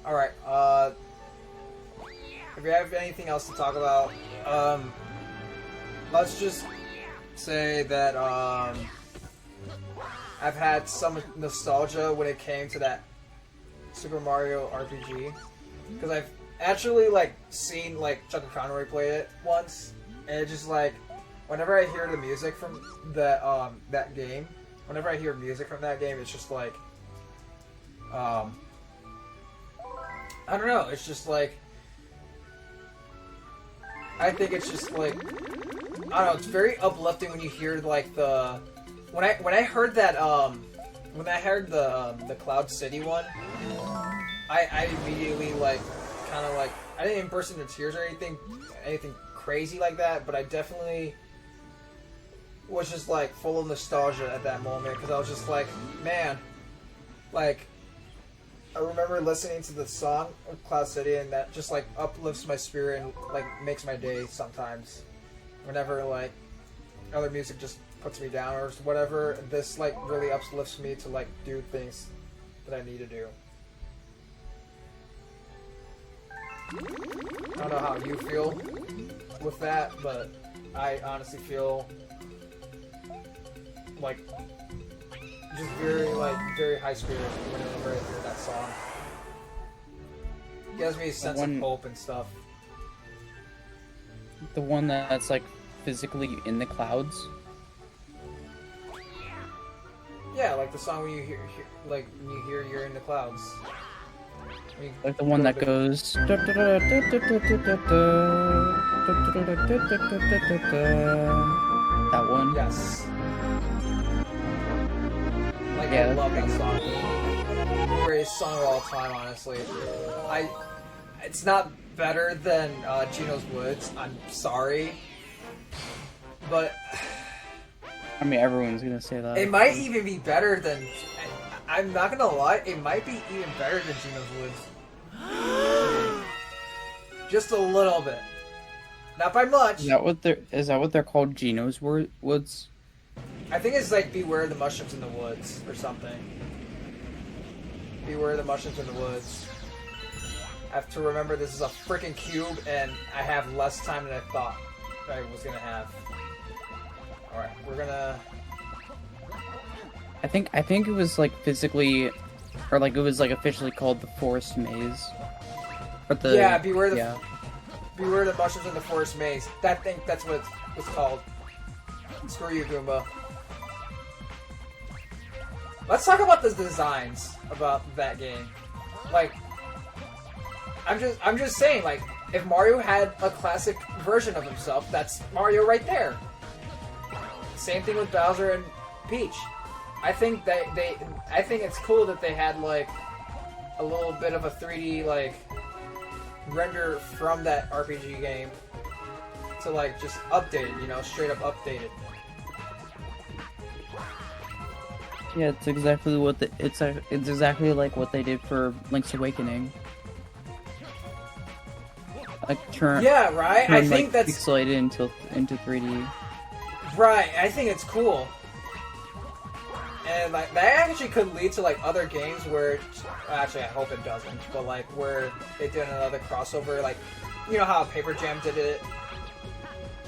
Alright, if you have anything else to talk about, let's just say that, I've had some nostalgia when it came to that Super Mario RPG. Because I've actually, like, seen, like, Chuck and Conroy play it once, and it just, like, whenever I hear the music from that game, whenever I hear music from that game, it's just, like, I don't know, it's just, like, I think it's just, like, I don't know, it's very uplifting when you hear, like, when I heard that, when I heard the Cloud City one, I immediately, like, kind of, like, I didn't even burst into tears or anything crazy like that, but I definitely was just, like, full of nostalgia at that moment, because I was just like, man, like, I remember listening to the song of Cloud City, and that just, like, uplifts my spirit and, like, makes my day sometimes. Whenever, like, other music just puts me down or whatever, this, like, really uplifts me to, like, do things that I need to do. I don't know how you feel with that, but I honestly feel like just very high spirit whenever I hear that song. It gives me a sense of hope and stuff. The one that's like physically in the clouds? Yeah, like the song when you hear like when you hear you're in the clouds. Like the one that goes. That one? Yes. Like, yeah, I love that song. Greatest song of all time, honestly. It's not better than Gino's Woods. I'm sorry, but I mean, everyone's gonna say that. it might even be better than. I'm not gonna lie, it might be even better than Gino's Woods. Just a little bit. Not by much. Is that what they're called? Gino's Woods? I think it's like Beware the Mushrooms in the Woods or something. Beware the Mushrooms in the Woods. I have to remember this is a freaking cube and I have less time than I thought I was gonna have. Alright, we're gonna... I think it was like physically, or like it was like officially called the Forest Maze. But Beware the Mushrooms in the Forest Maze. That's what it's called. Screw you, Goomba. Let's talk about the designs about that game. Like, I'm just saying, like, if Mario had a classic version of himself, that's Mario right there. Same thing with Bowser and Peach. I think I think it's cool that they had like a little bit of a 3D like render from that RPG game to like just update it, you know, straight up update it. Yeah, it's exactly what it's exactly like what they did for Link's Awakening. Like yeah, right. I think like, that's pixelated into 3D. Right. I think it's cool. And like that actually could lead to like other games where, actually I hope it doesn't, but like where they did another crossover, like you know how Paper Jam did it,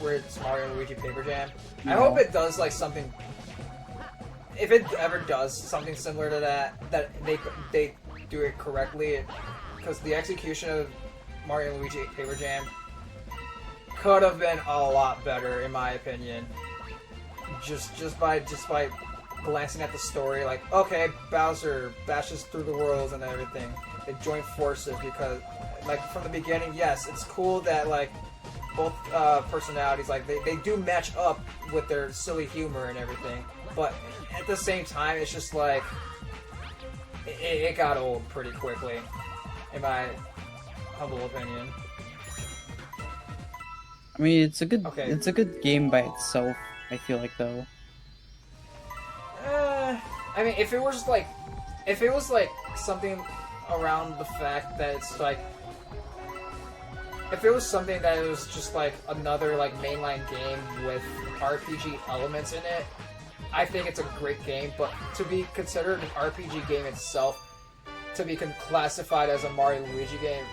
where it's Mario and Luigi Paper Jam. No. I hope it does like something. If it ever does something similar to that they do it correctly, because the execution of Mario and Luigi Paper Jam could have been a lot better in my opinion. Just by glancing at the story, like, okay, Bowser bashes through the worlds and everything. They join forces because, like, from the beginning, yes, it's cool that, like, both personalities, like, they do match up with their silly humor and everything. But at the same time, it's just, like, it got old pretty quickly, in my humble opinion. I mean, it's a good game by itself, I feel like, though. I mean, if it was like something around the fact that it's like, if it was something that it was just like another like mainline game with RPG elements in it, I think it's a great game. But to be considered an RPG game itself, to be classified as a Mario and Luigi game,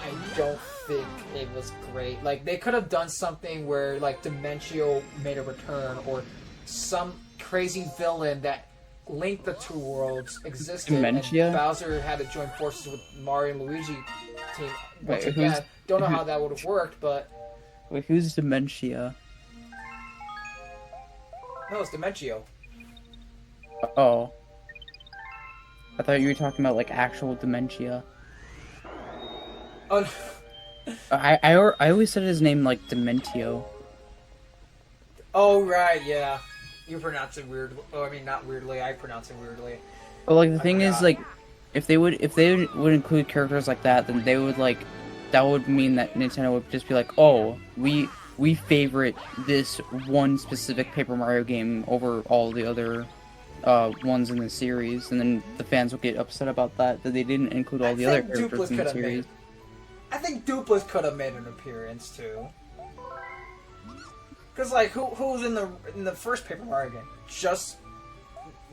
I don't think it was great. Like, they could have done something where, like, Dimentio made a return, or some crazy villain that linked the two worlds existed, Dementia? and Bowser had to join forces with Mario and Luigi team. Which, Wait, again, don't know how that would have worked, but... Wait, who's Dementia? No, it's Dimentio. Oh. I thought you were talking about, like, actual dementia. Oh, I always said his name, like, Dementio. oh, right, yeah. You pronounce it weird. Oh, I mean, not weirdly. I pronounce it weirdly. But, like, the I thing is, forgot. like, if they would include characters like that, then they would, like, that would mean that Nintendo would just be like, oh, we favorite this one specific Paper Mario game over all the other ones in the series, and then the fans would get upset about that they didn't include all the other characters in the series. I think Dupless could have made an appearance too. Cause like who was in the first Paper Mario game? Just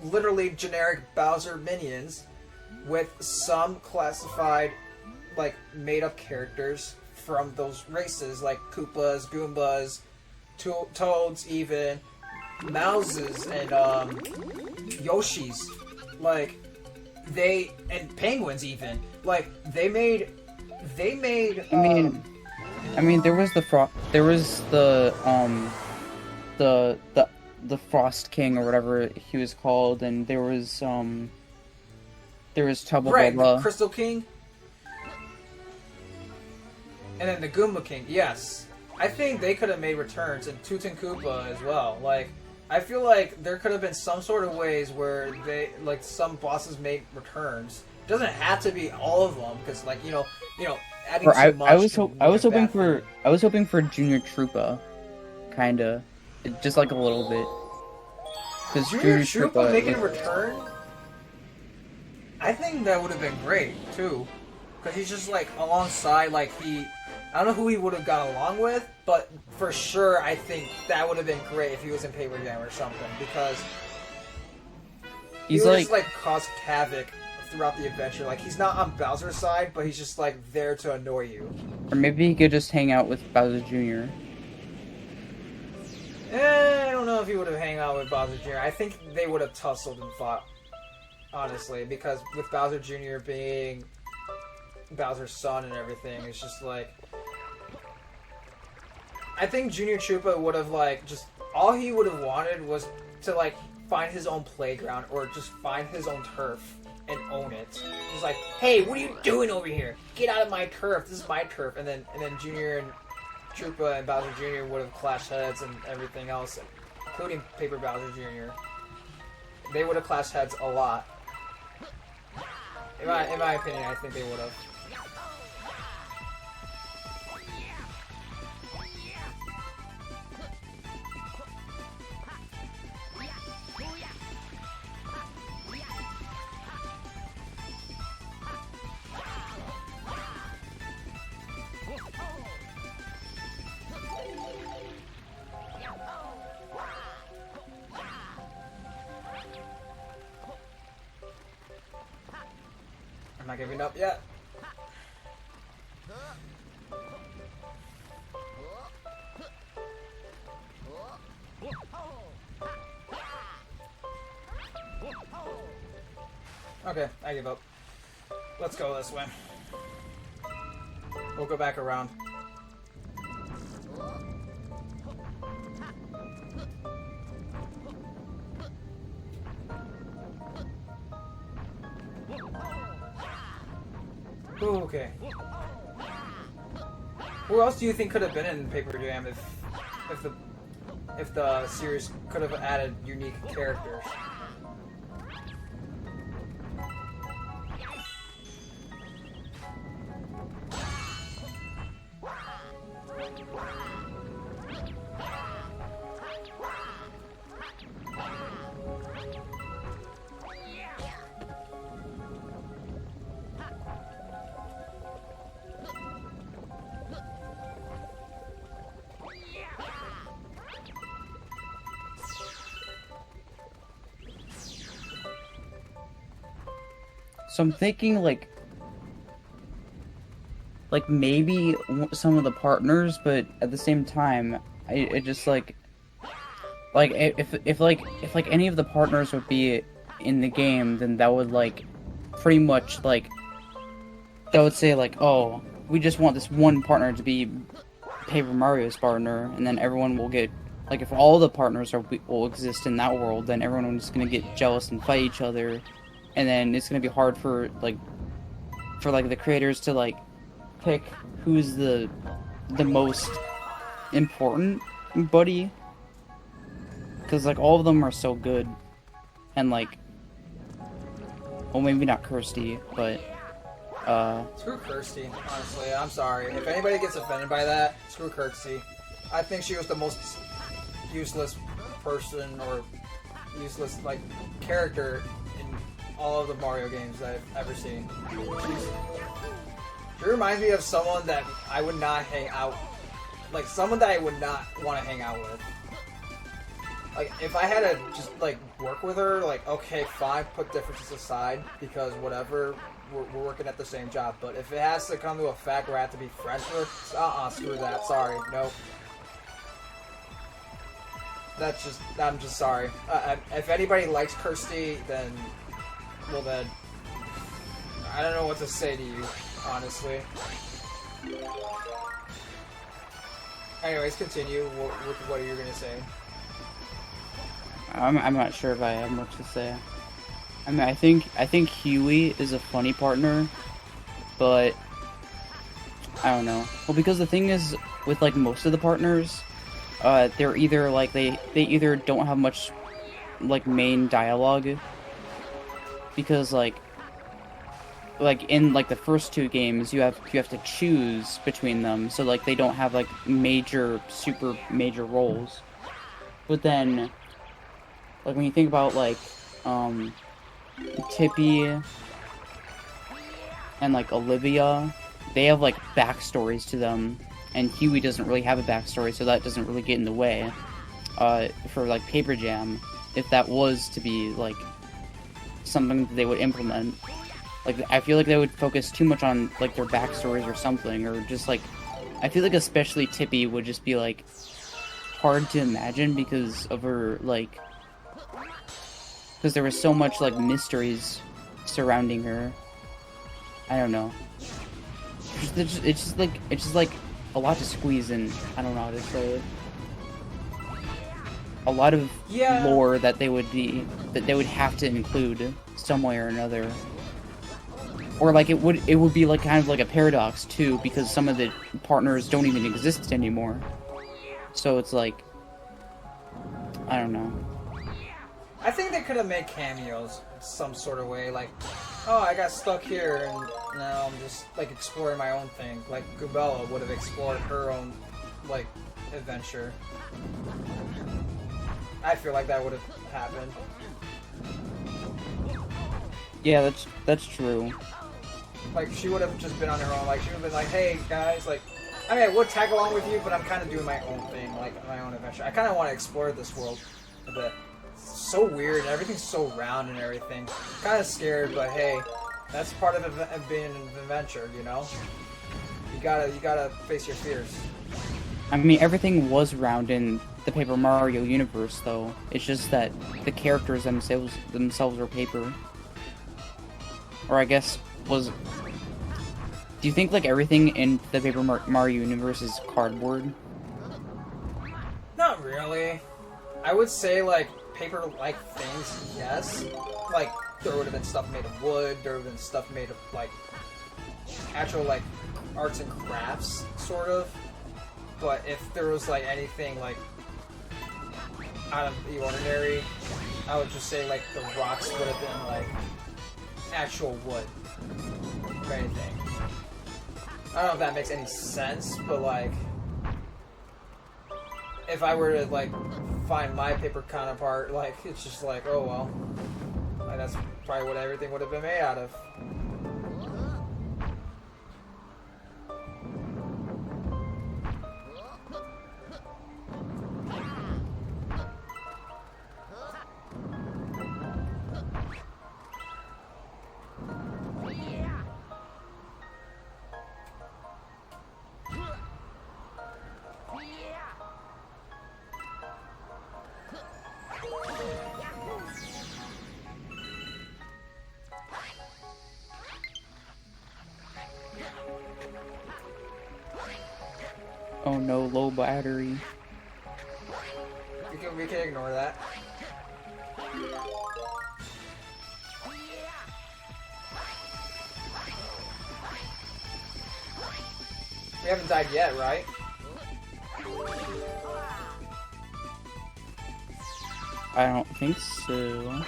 literally generic Bowser minions with some classified like made up characters from those races, like Koopas, Goombas, Toads, even Mouses and Yoshis. Like and penguins even. Like they made I mean, there was the Frost King or whatever he was called, and there was Tubba right, the Bubba. Crystal King. And then the Goomba King, yes. I think they could have made returns, and Tootin' Koopa as well. Like, I feel like there could have been some sort of ways where they, like, some bosses made returns. It doesn't have to be all of them, because, like, you know, adding too much. I was hoping for Junior Troopa, kinda, just like a little bit. Because Junior Troopa making a return? I think that would have been great, too. Because he's just, like, alongside, like, I don't know who he would have got along with, but for sure I think that would have been great if he was in Paper Jam or something, because he would just, like, cause havoc throughout the adventure. Like, he's not on Bowser's side, but he's just, like, there to annoy you. Or maybe he could just hang out with Bowser Jr. I don't know if he would have hung out with Bowser Jr. I think they would have tussled and fought, honestly, because with Bowser Jr. being Bowser's son and everything, it's just like... I think Junior Troopa would have, like, just... All he would have wanted was to, like, find his own playground or just find his own turf and own it. He's like, hey, what are you doing over here? Get out of my turf. This is my turf. And then Junior and Troopa and Bowser Jr. would have clashed heads and everything else, including Paper Bowser Jr. They would have clashed heads a lot. In my opinion, I think they would have. I'm not giving up yet. Okay, I give up. Let's go this way. We'll go back around. Ooh, okay. Who else do you think could have been in Paper Jam if the series could have added unique characters? So I'm thinking like maybe some of the partners, but at the same time, it just like if any of the partners would be in the game, then that would like pretty much like that would say like, oh, we just want this one partner to be Paper Mario's partner, and then everyone will get like if all the partners will exist in that world, then everyone is gonna get jealous and fight each other, and then it's gonna be hard for like the creators to like pick who's the most important buddy, because like all of them are so good, and like well maybe not Kirsty, but Screw Kirsty, honestly. I'm sorry. If anybody gets offended by that, screw Kirsty. I think she was the most useless person or useless like character in all of the Mario games that I've ever seen. She reminds me of someone that I would not hang out, like someone that I would not want to hang out with. Like if I had to just like work with her, like okay, fine, put differences aside because whatever. We're working at the same job, but if it has to come to a fact where I have to be friends with her, screw that. Sorry, nope. I'm just sorry. If anybody likes Kirsty, then, well then, I don't know what to say to you, honestly. Anyways, continue with what you're gonna say. I'm not sure if I have much to say. I mean, I think Huey is a funny partner, but I don't know. Well, because the thing is, with like most of the partners, they're either like they either don't have much like main dialogue, because like in like the first two games you have to choose between them, so like they don't have like super major roles. But then, like when you think about like Tippy and like Olivia, they have like backstories to them, and Huey doesn't really have a backstory, so that doesn't really get in the way. For like Paper Jam, if that was to be like something that they would implement, like I feel like they would focus too much on like their backstories or something, or just like I feel like especially Tippy would just be like hard to imagine because of her like. Because there was so much like mysteries surrounding her. I don't know. It's just like a lot to squeeze in. I don't know how to say it. A lot of lore that they would have to include some way or another. Or like it would be like kind of like a paradox too, because some of the partners don't even exist anymore. So it's like I don't know. I think they could have made cameos some sort of way, like, oh, I got stuck here and now I'm just like exploring my own thing. Like Gubella would have explored her own like adventure. I feel like that would have happened. Yeah, that's true. Like she would have just been on her own. Like she would have been like, hey guys, like, I mean, I would tag along with you, but I'm kind of doing my own thing, like my own adventure. I kind of want to explore this world a bit. So weird, and everything's so round and everything. Kind of scared, but hey, that's part of being an adventure, you know. You gotta face your fears. I mean, everything was round in the Paper Mario universe, though. It's just that the characters themselves were paper. Or I guess was. Do you think like everything in the Paper Mario universe is cardboard? Not really. I would say like. Paper-like things, yes. Like, there would have been stuff made of wood, there would have been stuff made of, like, actual, like, arts and crafts, sort of. But if there was, like, anything, like, out of the ordinary, I would just say, like, the rocks would have been, like, actual wood, if anything. I don't know if that makes any sense, but, like, if I were to, like, find my paper counterpart, like, it's just like, oh well. Like, that's probably what everything would have been made out of. Oh no, low battery. We can ignore that. We haven't died yet, right? I don't think so.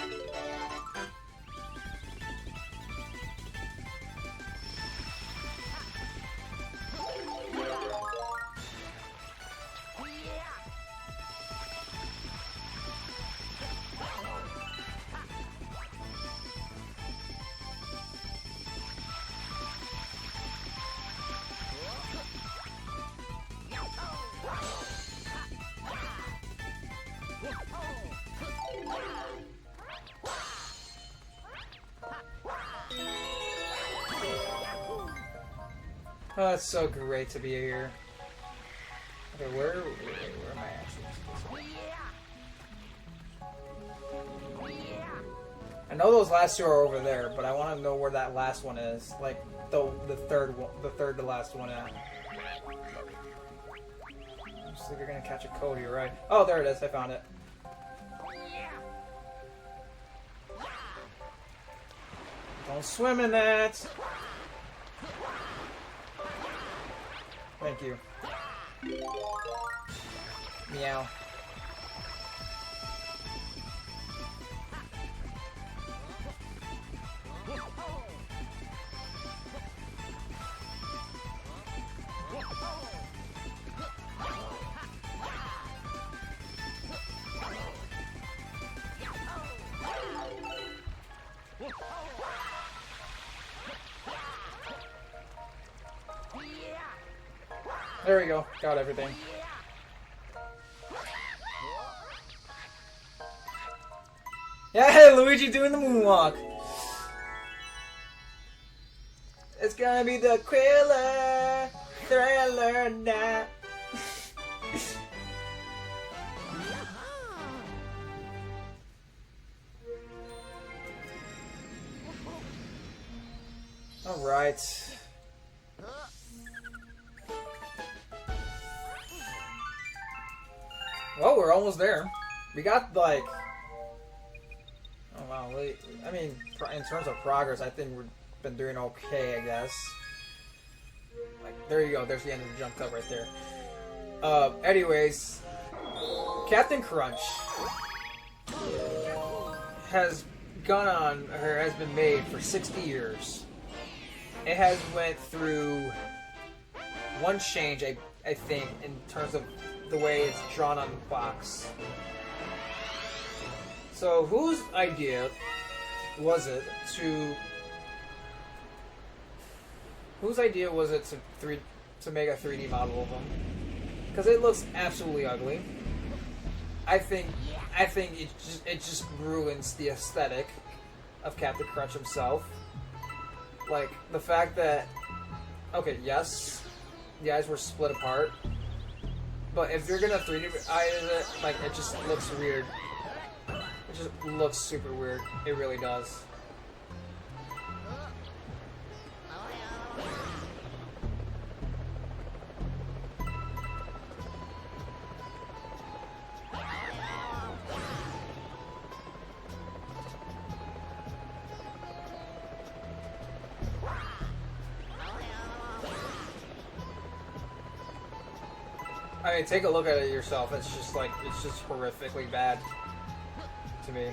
Oh, it's so great to be here. Okay, where am I actually? I know those last two are over there, but I want to know where that last one is. Like the third to last one at. Looks like you're gonna catch a Cody, right? Oh, there it is. I found it. Don't swim in that. Thank you. Meow. There we go. Got everything. Yeah, hey, Luigi doing the moonwalk. It's gonna be the Quiller Thriller now. All right. Well, we're almost there. We got like, oh wow, I mean, in terms of progress, I think we've been doing okay, I guess. Like, there you go. There's the end of the jump cut right there. Anyways, Captain Crunch has gone on, or has been made for 60 years. It has went through one change, I think, in terms of the way it's drawn on the box. So, whose idea was it to make a 3D model of them? Because it looks absolutely ugly. I think it just ruins the aesthetic of Captain Crunch himself. Like the fact that, okay, yes, the eyes were split apart, but if you're gonna 3D it, like, it just looks weird. It just looks super weird. It really does. I mean, take a look at it yourself. It's just horrifically bad to me.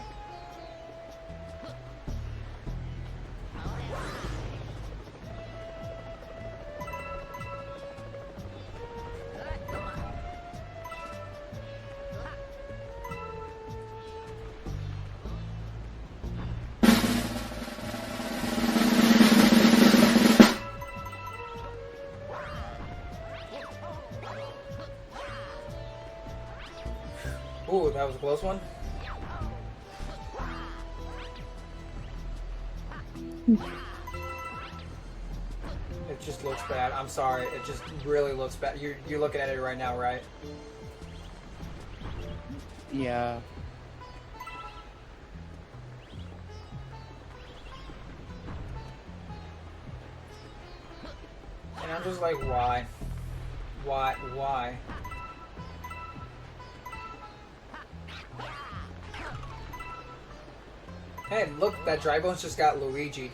Ooh, that was a close one. It just looks bad. I'm sorry. It just really looks bad. You're looking at it right now, right? Yeah. And I'm just like, why? Why? Why? Hey, look, that Dry Bones just got Luigi.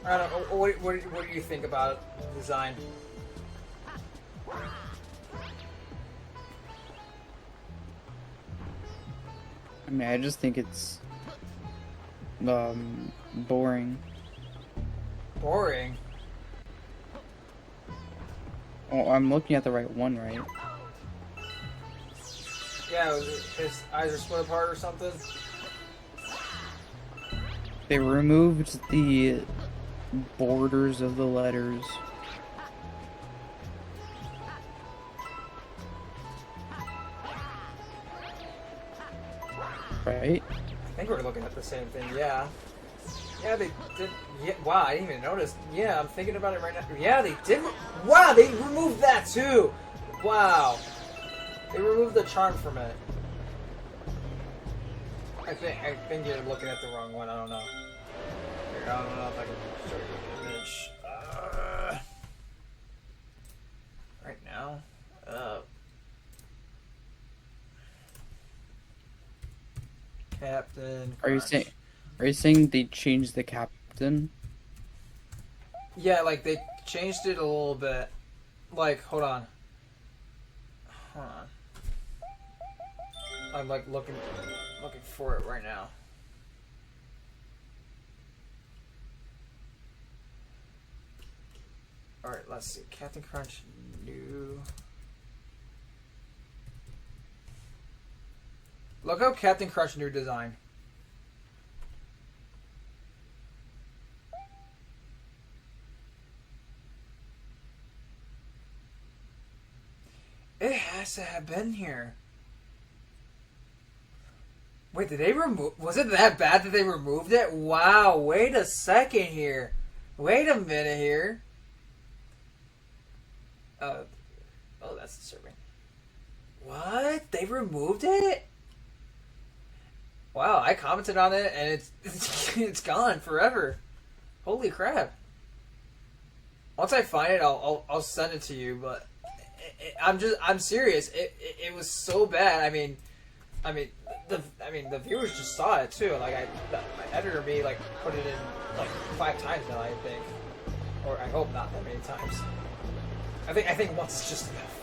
I don't know. What do you think about the design? I mean, I just think it's boring. Boring. Oh, I'm looking at the right one, right? Yeah, his eyes are split apart or something. They removed the borders of the letters. Right? I think we're looking at the same thing, yeah. Yeah, they did. Yeah, wow, I didn't even notice. Yeah, I'm thinking about it right now. Yeah, they did. Wow, they removed that too. Wow. They removed the charm from it. I think you're looking at the wrong one. I don't know. Here, I don't know if I can show you the image. Right now. Captain. Are you Crunch. saying? Are you saying they changed the captain? Yeah, like they changed it a little bit. Like, hold on. Hold on. I'm like looking for it right now. Alright, let's see. Captain Crunch new. Look how Captain Crunch new design. It has to have been here. Wait, did they remove... Was it that bad that they removed it? Wow, wait a second here. Wait a minute here. Oh, that's disturbing. What? They removed it? Wow, I commented on it and it's gone forever. Holy crap. Once I find it, I'll send it to you, but I'm serious. It was so bad. I mean the viewers just saw it too. Like my editor me like put it in like 5 times now, I think, or I hope not that many times. I think once is just enough.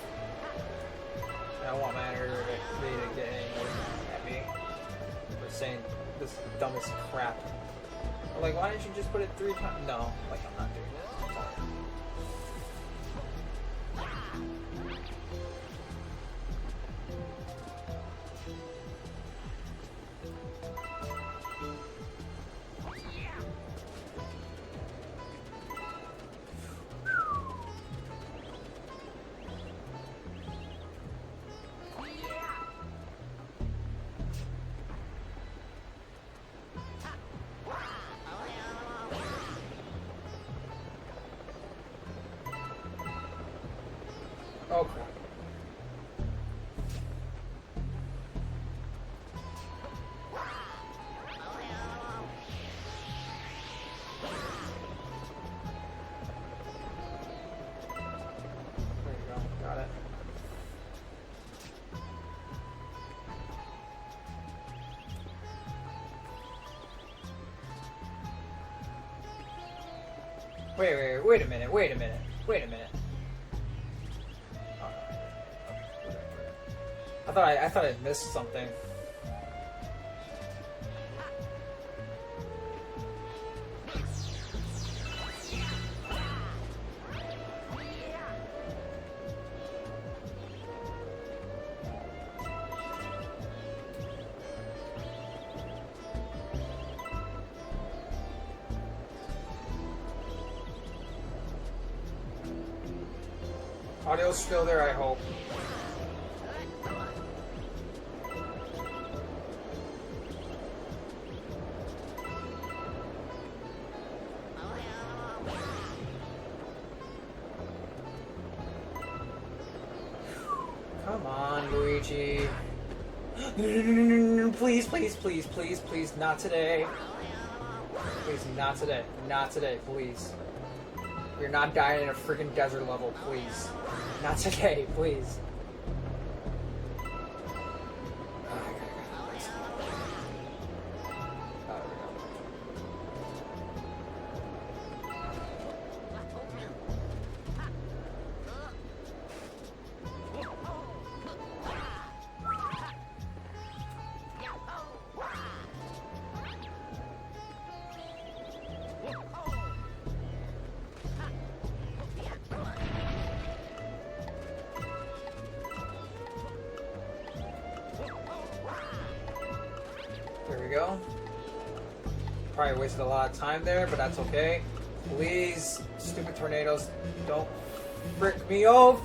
I don't want my editor to get angry at me for saying this dumbest crap. Or like, why didn't you just put it 3 times? No, like I'm not doing that. I'm sorry. Oh crap. There you go. Got it. Wait a minute. I thought I missed something. Audio's still there, I hope. Come on, Luigi. No, please, please, please, please, please, not today. Please, not today. Not today, please. You're not dying in a freaking desert level, please. Not today, please. There we go. Probably wasted a lot of time there, but that's okay. Please, stupid tornadoes, don't frick me off.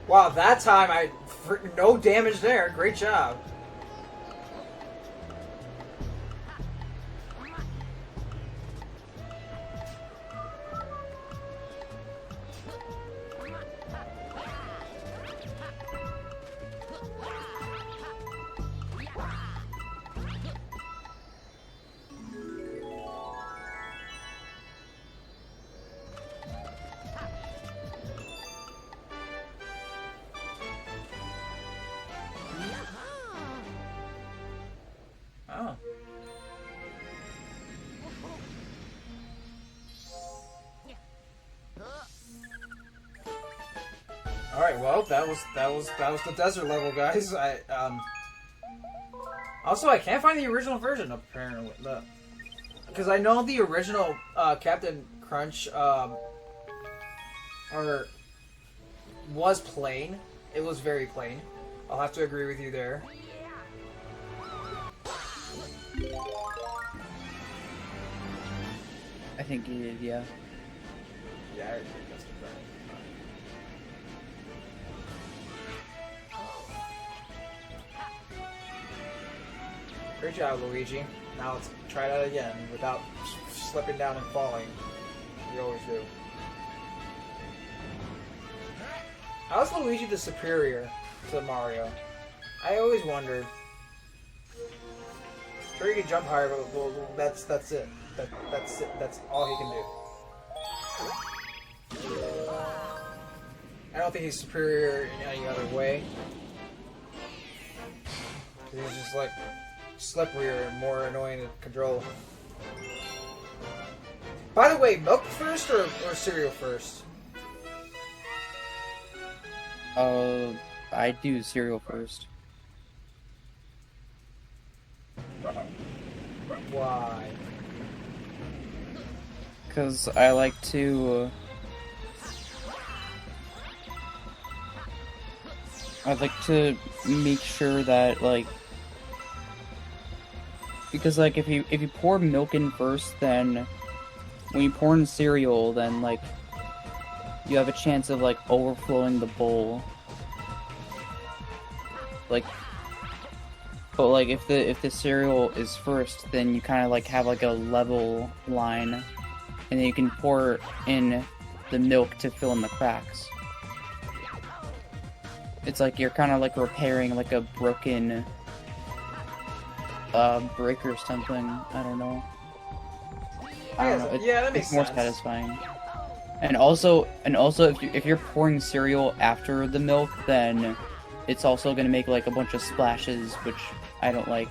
Wow, that time no damage there. Great job. Oh. All right. Well, that was the desert level, guys. Also, I can't find the original version apparently, because I know the original Captain Crunch was plain. It was very plain. I'll have to agree with you there. I think he did, yeah. Yeah, I agree. That's the Great job, Luigi. Now let's try that again without slipping down and falling. You always do. How is Luigi the superior to Mario? I always wondered. Sure, he can jump higher, but well, that's it. That's it. That's all he can do. I don't think he's superior in any other way. He's just like slipperier and more annoying to control. By the way, milk first or cereal first? I do cereal first. Why? Because I like to... I'd like to make sure that, like... Because, like, if you pour milk in first, then... When you pour in cereal, then, like... You have a chance of, like, overflowing the bowl. Like... But like if the cereal is first, then you kind of like have like a level line, and then you can pour in the milk to fill in the cracks. It's like you're kind of like repairing like a broken brick or something. I don't know. Yeah, that makes it's more sense. satisfying. And also if you're pouring cereal after the milk, then it's also gonna make like a bunch of splashes, which I don't like.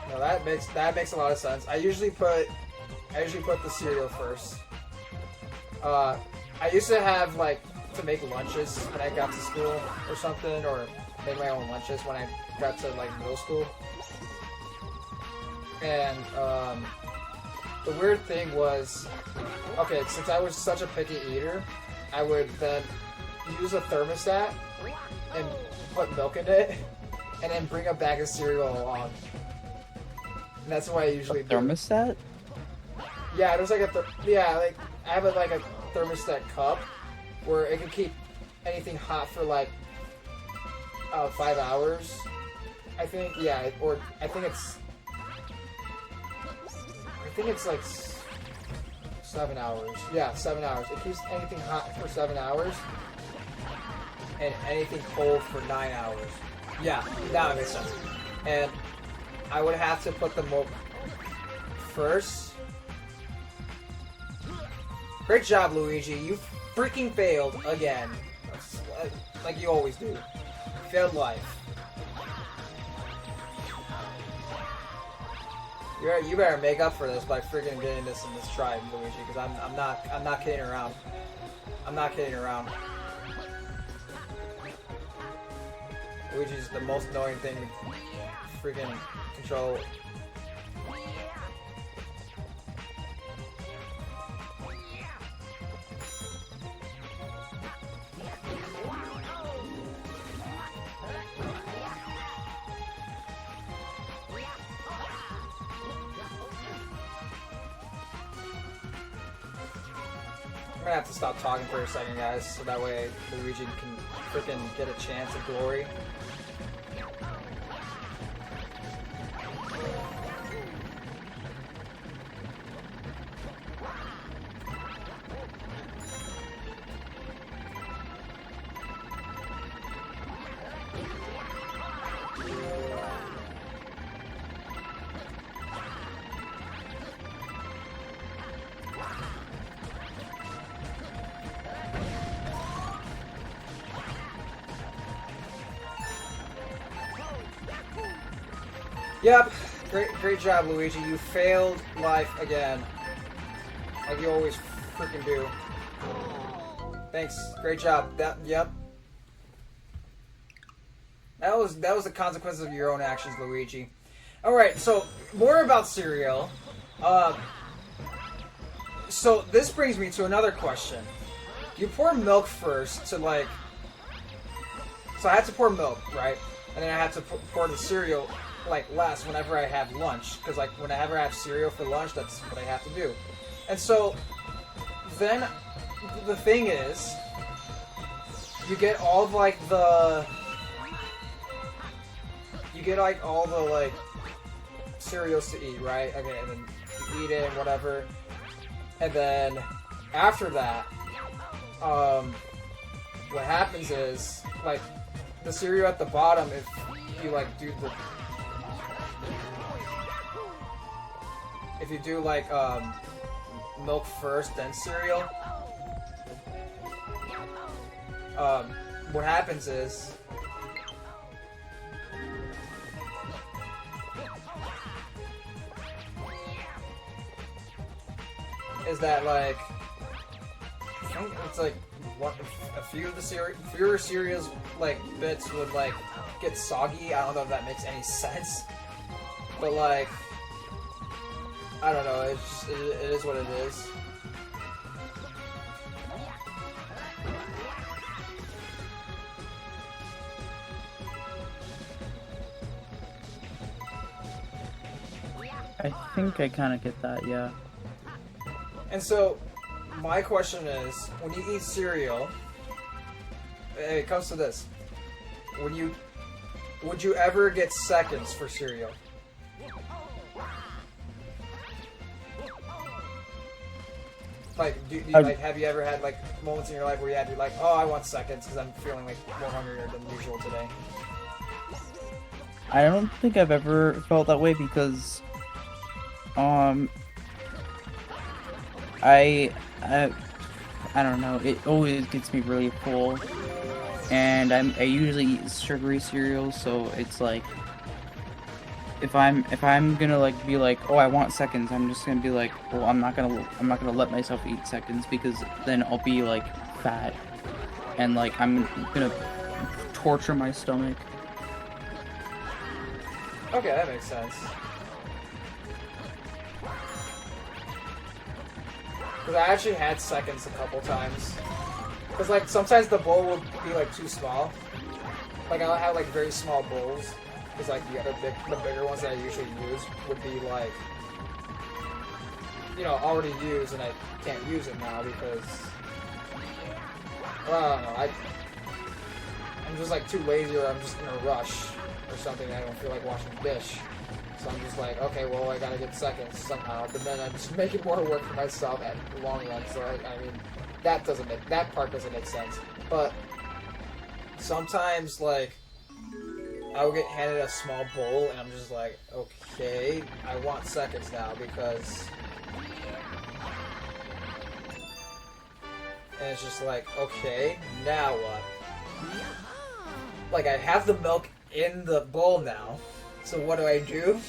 No, that makes a lot of sense. I usually put the cereal first. I used to have like to make lunches when I got to school or something, or make my own lunches when I got to like middle school. And the weird thing was, okay, since I was such a picky eater, I would then use a thermostat and put milk in it, and then bring a bag of cereal along. And that's what I usually do. Thermostat? Yeah, there's like like I have like a thermostat cup where it can keep anything hot for like 5 hours. I think, yeah, or I think it's like 7 hours. Yeah, 7 hours. It keeps anything hot for 7 hours and anything cold for 9 hours. Yeah, that makes sense. And I would have to put the milk first. Great job, Luigi. You freaking failed again. Like you always do. Failed life. You better make up for this by freaking getting this in this try, Luigi, because I'm not kidding around. I'm not kidding around. Luigi's the most annoying thing to freaking control. I'm gonna have to stop talking for a second, guys, so that way Luigi can freaking get a chance of glory. Yep, great job, Luigi. You failed life again, like you always freaking do. Thanks, great job. Yep. That was the consequences of your own actions, Luigi. All right, so more about cereal. So this brings me to another question. You pour milk first to like. So I had to pour milk, right? And then I had to pour the cereal like last whenever I have lunch, because like whenever I have cereal for lunch, that's what I have to do. And so then the thing is, you get all of like all the like cereals to eat, right? Okay, and then you eat it and whatever, and then after that, what happens is like the cereal at the bottom, if you like do the if you do like milk first then cereal, what happens is that like I think it's like a few of the fewer cereals like bits would like get soggy. I don't know if that makes any sense, but like I don't know. It's just, it is what it is. I think I kind of get that, yeah. And so, my question is, when you eat cereal, it comes to this. When you Would you ever get seconds for cereal? Like, like, have you ever had like moments in your life where you had to be like, oh, I want seconds because I'm feeling like more hungrier than usual today? I don't think I've ever felt that way because, I don't know. It always gets me really full, and I usually eat sugary cereals, so it's like if I'm gonna like be like, oh, I want seconds, I'm just gonna be like, well, I'm not gonna let myself eat seconds because then I'll be like fat, and like I'm gonna torture my stomach. Okay, that makes sense. Because I actually had seconds a couple times. Because like sometimes the bowl would be like too small. Like I'll have like very small bowls. Because like the bigger ones that I usually use would be like, you know, already used, and I can't use it now because, well, I don't know. I'm just like too lazy, or I'm just in a rush or something. I don't feel like washing the dish. So I'm just like, okay, well, I gotta get seconds somehow. But then I'm just making more work for myself at the long run. So I mean, that part doesn't make sense. But sometimes like I will get handed a small bowl, and I'm just like, okay, I want seconds now because, and it's just like, okay, now what? Like I have the milk in the bowl now. So what do?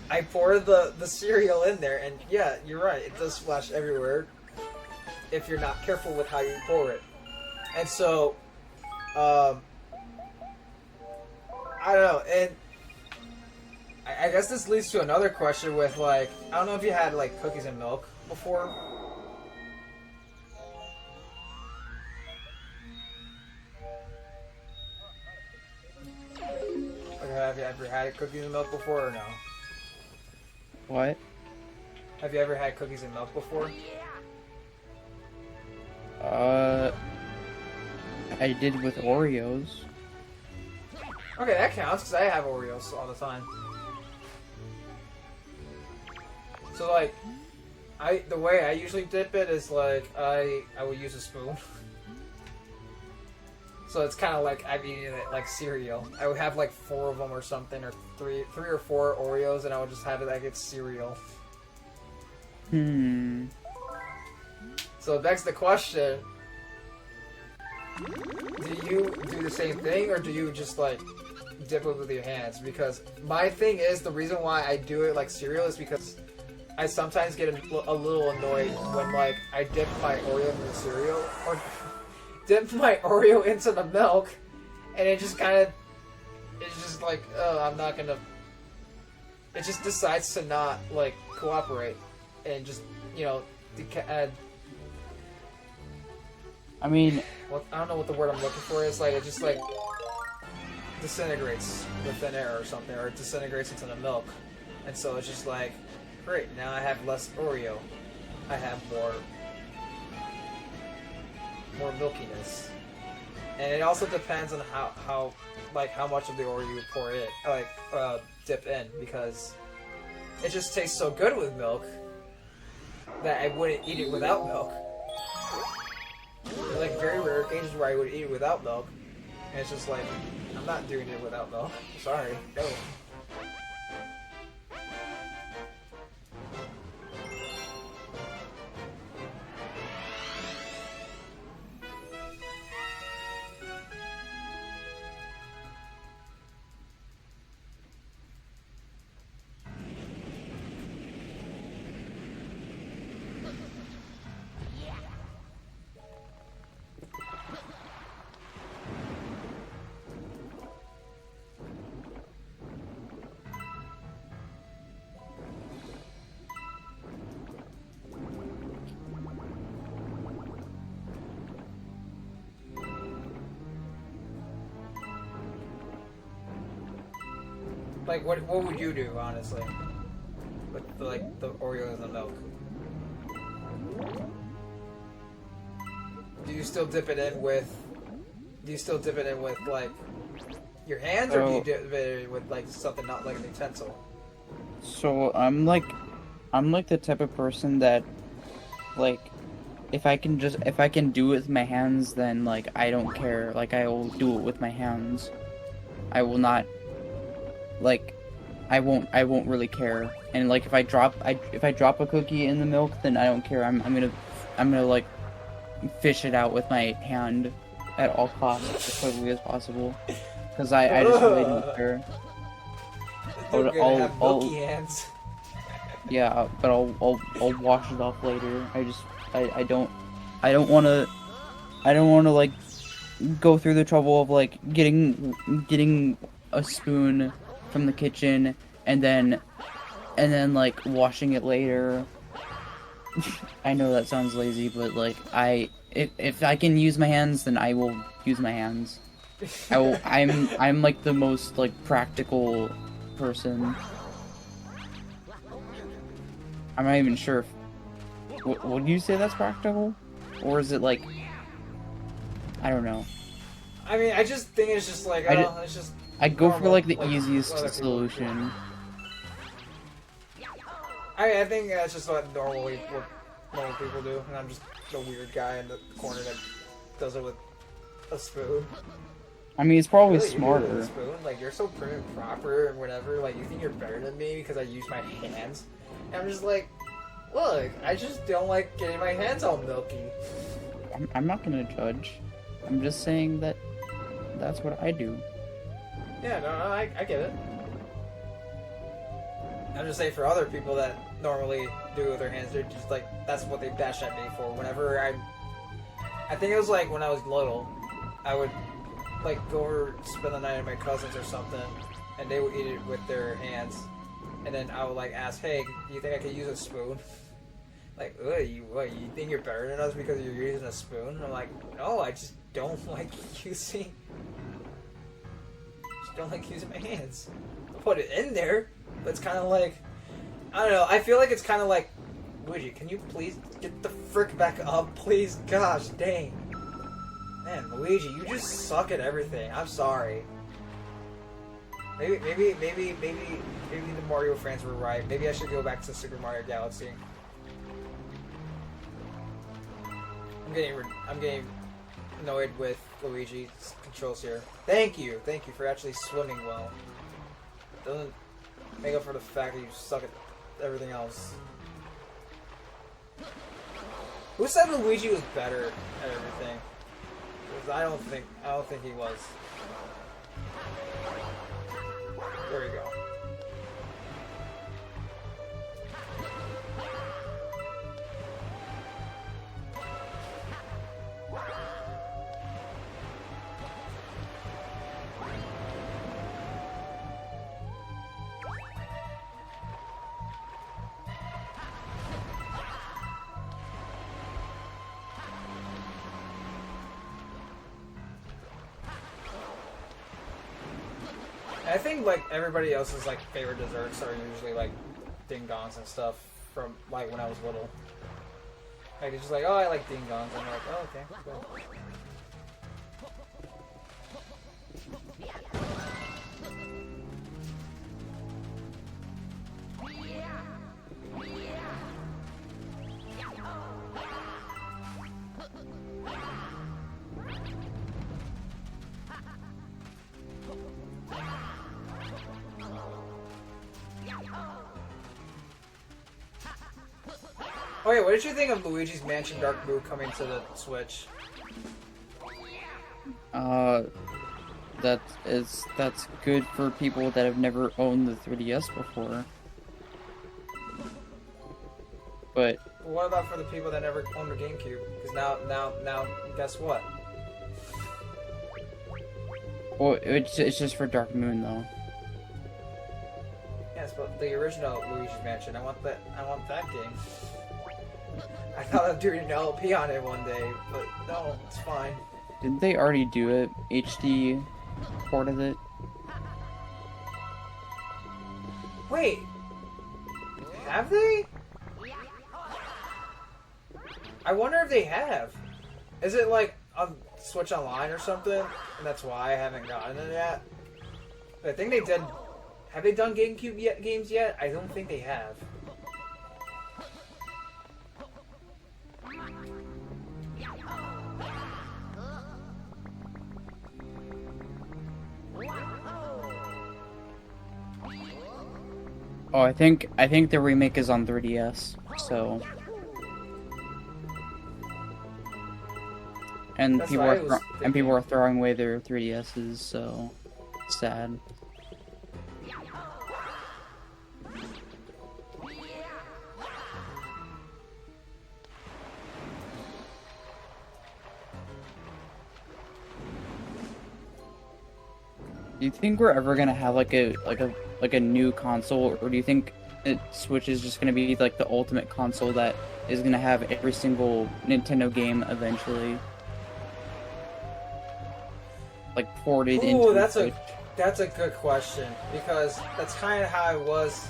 I pour the cereal in there, and yeah, you're right, it does splash everywhere if you're not careful with how you pour it. And so, I don't know, and I guess this leads to another question with, like, I don't know if you had, like, cookies and milk before? Have you ever had cookies and milk before, or no? What? Have you ever had cookies and milk before? I did with Oreos. Okay, that counts, because I have Oreos all the time. So, like, the way I usually dip it is, like, I will use a spoon. So it's kind of like I'm eating it like cereal. I would have like 4 of them or something, or three or 4 Oreos, and I would just have it like it's cereal. So it begs the question, do you do the same thing, or do you just like dip it with your hands? Because my thing is, the reason why I do it like cereal is because I sometimes get a little annoyed when like I dip my Oreo in the cereal, or dip my Oreo into the milk, and it just kind of, it's just like, oh, I'm not gonna, it just decides to not, like, cooperate, and just, you know, I mean, well, I don't know what the word I'm looking for is, like, it just, like, disintegrates with thin air or something, or it disintegrates into the milk, and so it's just like, great, now I have less Oreo, I have more milkiness. And it also depends on how much of the Oreo you pour in, like, dip in, because it just tastes so good with milk that I wouldn't eat it without milk. There are, like, very rare occasions where I would eat it without milk, and it's just like, I'm not doing it without milk. Sorry, no. Like, what would you do, honestly? With, like, the Oreos and the milk? Do you still dip it in with, like, your hands, or do you do it with like something not like a utensil? So I'm like the type of person that like if I can do it with my hands, then like I don't care. Like I will do it with my hands. I will not like I won't really care. And like if I drop a cookie in the milk, then I don't care. I'm gonna like fish it out with my hand at all costs as quickly as possible. Because I just really don't care. They're gonna have milky hands. Yeah, but I'll wash it off later. I don't wanna like go through the trouble of like getting a spoon from the kitchen and then like washing it later. I know that sounds lazy, but like if I can use my hands, then I will use my hands. I'm like the most like practical person. I'm not even sure if would you say that's practical, or is it like I don't know. I mean, I just think it's just like it's just. I go normal, for like the like, easiest other people do. solution. I think that's just what normal people do, and I'm just the weird guy in the corner that does it with a spoon. I mean, it's probably Really, you do it with a smarter. spoon? Like, you're so prim and proper and whatever. Like, you think you're better than me because I use my hands? And I'm just like, look, I just don't like getting my hands all milky. I'm not gonna judge. I'm just saying that that's what I do. Yeah, no, I get it. I'm just saying for other people that normally do it with their hands, they're just like, that's what they bash at me for. Whenever I think it was like when I was little, I would like go over spend the night at my cousins or something, and they would eat it with their hands, and then I would like ask, hey, do you think I could use a spoon? Like, you think you're better than us because you're using a spoon? And I'm like, no, I just don't like using my hands. I'll put it in there, but it's kind of like, I don't know, I feel like it's kind of like, Luigi, can you please get the frick back up, please? Gosh, dang. Man, Luigi, you just suck at everything. I'm sorry. Maybe the Mario fans were right. Maybe I should go back to Super Mario Galaxy. I'm getting annoyed with Luigi's controls here. Thank you for actually swimming well. Doesn't make up for the fact that you suck at everything else. Who said Luigi was better at everything? Because I don't think he was. There we go. I think like everybody else's like favorite desserts are usually like ding dongs and stuff from like when I was little. Like it's just like, oh, I like ding dongs. I'm like, oh, okay, cool. Oh yeah, what did you think of Luigi's Mansion Dark Blue coming to the Switch? That's good for people that have never owned the 3DS before. But What about for the people that never owned the GameCube? Because now, guess what? well, it's just for Dark Moon though. Yes, but the original Luigi's Mansion, I want that game. I thought I'd do an LP on it one day, but no, it's fine. Didn't they already do it? HD port of it? Wait, have they? I wonder if they have. Is it like on Switch Online or something? And that's why I haven't gotten it yet? I think they did. Have they done GameCube games yet? I don't think they have. Oh, I think the remake is on 3DS. So. And That's people what I are was and people thinking. are throwing away their 3DSs, so sad. Do you think we're ever gonna have like a new console, or do you think Switch is just gonna be like the ultimate console that is gonna have every single Nintendo game eventually, like ported into Ooh, Switch? that's a good question, because that's kind of how it was.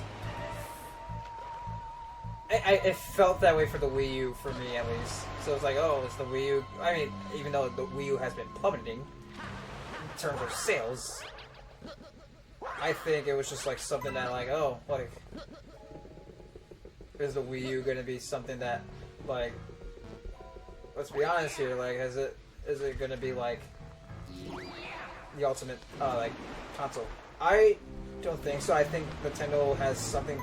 It felt that way for the Wii U, for me at least. So it's like, oh, it's the Wii U. I mean, even though the Wii U has been plummeting in terms of sales, I think it was just like something that, like, oh, like, is the Wii U gonna be something that, like, let's be honest here, like, is it gonna be like the ultimate like console? I don't think so. I think Nintendo has something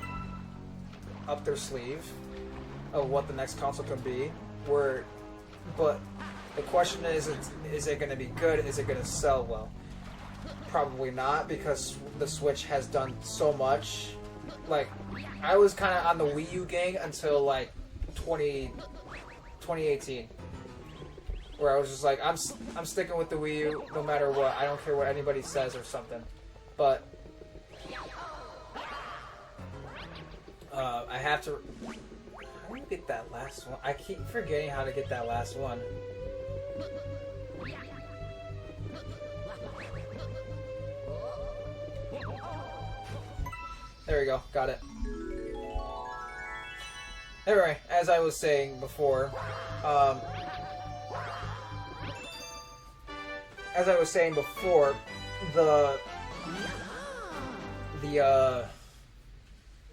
up their sleeve of what the next console could be. But the question is it going to be good? Is it going to sell well? Probably not, because the Switch has done so much. Like, I was kind of on the Wii U gang until like 2018, where I was just like, I'm sticking with the Wii U no matter what. I don't care what anybody says or something. But I have to. How do you get that last one? I keep forgetting how to get that last one. There we go. Got it. Anyway, as I was saying before, the